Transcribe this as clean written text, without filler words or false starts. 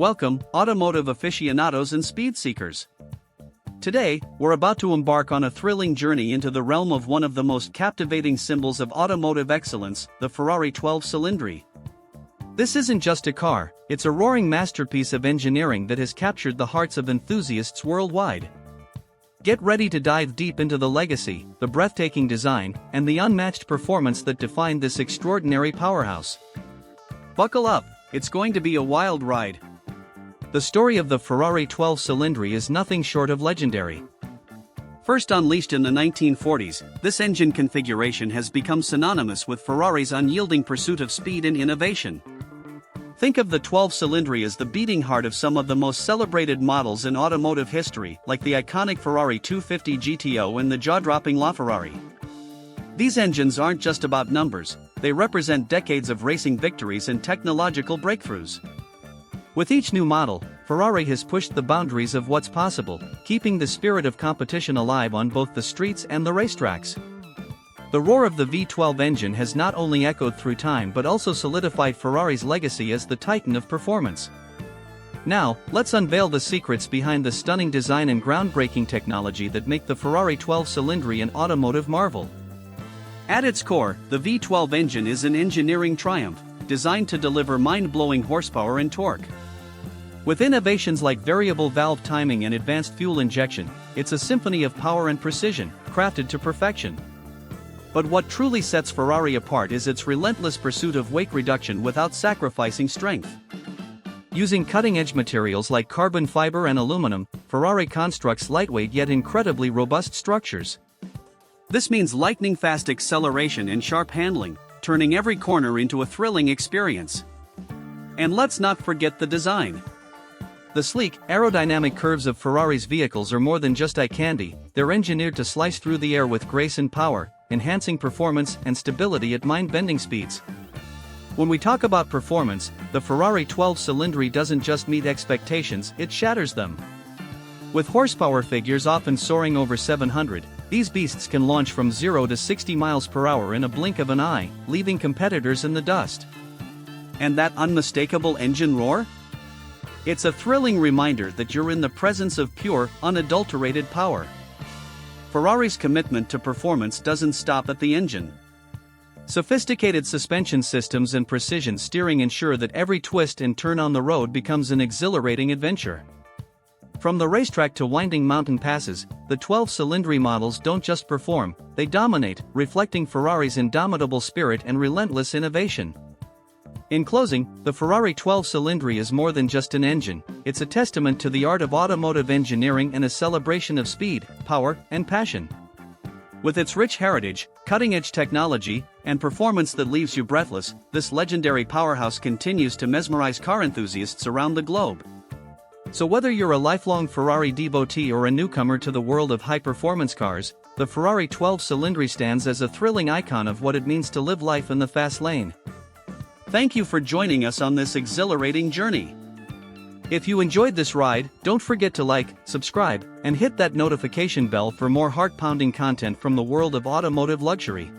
Welcome, automotive aficionados and speed seekers. Today, we're about to embark on a thrilling journey into the realm of one of the most captivating symbols of automotive excellence, the Ferrari 12Cilindri. This isn't just a car, it's a roaring masterpiece of engineering that has captured the hearts of enthusiasts worldwide. Get ready to dive deep into the legacy, the breathtaking design, and the unmatched performance that define this extraordinary powerhouse. Buckle up, it's going to be a wild ride. The story of the Ferrari 12Cilindri is nothing short of legendary. First unleashed in the 1940s, this engine configuration has become synonymous with Ferrari's unyielding pursuit of speed and innovation. Think of the 12Cilindri as the beating heart of some of the most celebrated models in automotive history, like the iconic Ferrari 250 GTO and the jaw-dropping LaFerrari. These engines aren't just about numbers, they represent decades of racing victories and technological breakthroughs. With each new model, Ferrari has pushed the boundaries of what's possible, keeping the spirit of competition alive on both the streets and the racetracks. The roar of the V12 engine has not only echoed through time but also solidified Ferrari's legacy as the titan of performance. Now, let's unveil the secrets behind the stunning design and groundbreaking technology that make the Ferrari 12Cilindri an automotive marvel. At its core, the V12 engine is an engineering triumph, designed to deliver mind-blowing horsepower and torque. With innovations like variable valve timing and advanced fuel injection, it's a symphony of power and precision, crafted to perfection. But what truly sets Ferrari apart is its relentless pursuit of weight reduction without sacrificing strength. Using cutting-edge materials like carbon fiber and aluminum, Ferrari constructs lightweight yet incredibly robust structures. This means lightning-fast acceleration and sharp handling, turning every corner into a thrilling experience. And let's not forget the design. The sleek, aerodynamic curves of Ferrari's vehicles are more than just eye candy, they're engineered to slice through the air with grace and power, enhancing performance and stability at mind-bending speeds. When we talk about performance, the Ferrari 12Cilindri doesn't just meet expectations, it shatters them. With horsepower figures often soaring over 700, these beasts can launch from 0 to 60 miles per hour in a blink of an eye, leaving competitors in the dust. And that unmistakable engine roar? It's a thrilling reminder that you're in the presence of pure, unadulterated power. Ferrari's commitment to performance doesn't stop at the engine. Sophisticated suspension systems and precision steering ensure that every twist and turn on the road becomes an exhilarating adventure. From the racetrack to winding mountain passes, the 12Cilindri models don't just perform, they dominate, reflecting Ferrari's indomitable spirit and relentless innovation. In closing, the Ferrari 12Cilindri is more than just an engine, it's a testament to the art of automotive engineering and a celebration of speed, power, and passion. With its rich heritage, cutting-edge technology, and performance that leaves you breathless, this legendary powerhouse continues to mesmerize car enthusiasts around the globe. So whether you're a lifelong Ferrari devotee or a newcomer to the world of high-performance cars, the Ferrari 12Cilindri stands as a thrilling icon of what it means to live life in the fast lane. Thank you for joining us on this exhilarating journey. If you enjoyed this ride, don't forget to like, subscribe, and hit that notification bell for more heart-pounding content from the world of automotive luxury.